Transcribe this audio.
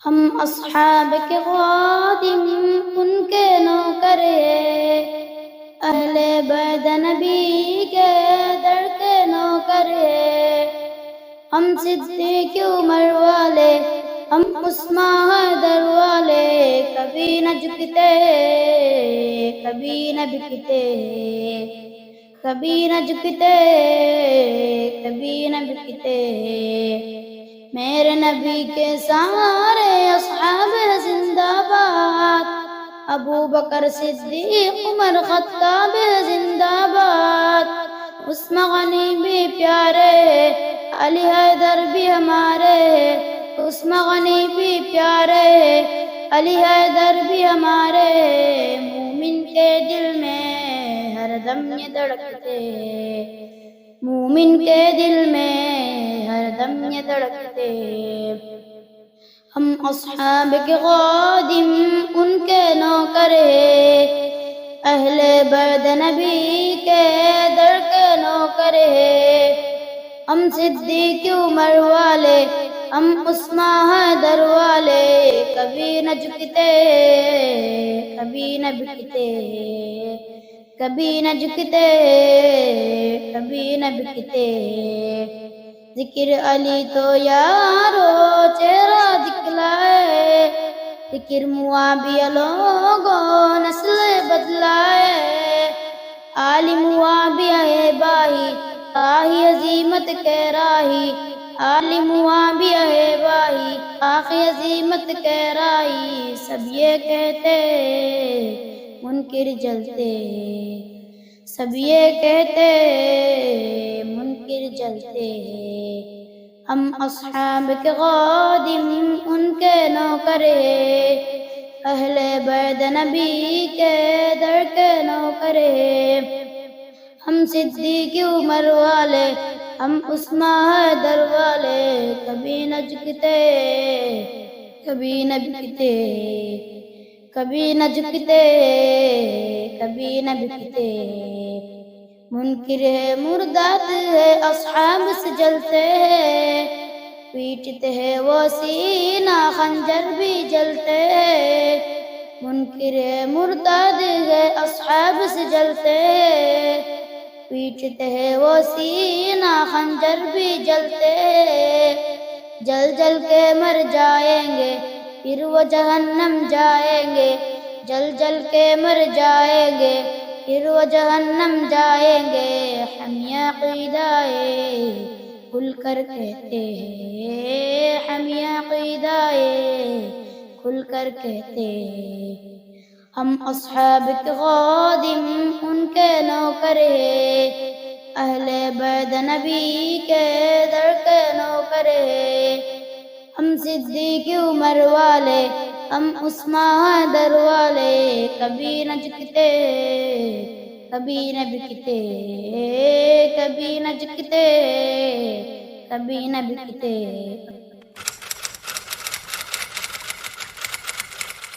ہم اصحاب کے خادم ان کے نوکر ہیں، اہل بیت نبی کے در کے نوکر ہیں۔ ہم صدیق عمر والے، ہم عثمان حیدر والے، کبھی نہ جھکتے کبھی نہ بکتے، کبھی نہ جھکتے کبھی نہ بکتے۔ میرے نبی کے سارے اصحاب زندہ باد، ابو بکر صدیق عمر خطاب زندہ باد، عثمان غنی بھی پیارے، علی حیدر بھی ہمارے، عثمان غنی بھی پیارے، علی حیدر بھی ہمارے۔ مومن کے دل میں ہر دم یہ دھڑکتے، مومن کے دل میں ہر دم یہ دھڑکتے۔ ہم اصحاب کے خادم ان کے نوکر ہیں، اہل بیت نبی کے در کے نوکر ہیں۔ ہم صدیق عمر والے، ہم عثمان حیدر والے، کبھی نہ جھکتے کبھی نہ بکتے، کبھی نہ جھکتے کبھی نہ بکتے۔ ذکر علی تو یارو چہرہ دکھلائے، ذکر معاویہ لوگوں نسل بدلائے۔ آل معاویہ ہے باہی، آہی عظیمت کے راہی، آل معاویہ ہے باہی، آہی عظیمت کے راہی۔ سب یہ کہتے منکر جلتے، سب یہ کہتے منکر جلتے۔ ہم اصحاب کے خادم ان کے نوکر ہیں، اہل بیت نبی کے در کے نوکر ہیں۔ ہم صدیق عمر والے، ہم عثمان حیدر والے، کبھی نہ جھکتے کبھی نہ بکتے، کبھی نہ جھکتے کبھی نہ بکتے۔ منکر ہے مردات ہے اصحاب سے جلتے ہیں، پیٹتے ہیں وہ سینہ خنجر بھی جلتے ہیں۔ منکر ہے مرداد ہے اصحاب سے جلتے ہیں، پیٹتے ہیں وہ سینہ خنجر بھی جلتے ہیں۔ جل جل کے مر جائیں گے پھر وہ جہنم جائیں گے، جل جل کے مر جائیں گے پھر وہ جہنم جائیں گے۔ ہم یہ عقیدہ کھل کر کہتے ہیں، ہم یہ عقیدہ کھل کر کہتے ہیں۔ ہم اصحاب کے خادم ان کے نوکر ہیں، اہل بیت نبی کے در کے نوکر ہیں۔ ہم صدیق عمر والے، ہم عثمان حیدر والے، کبھی نہ جھکتے کبھی نہ بکتے، کبھی نہ جھکتے کبھی نہ بکتے۔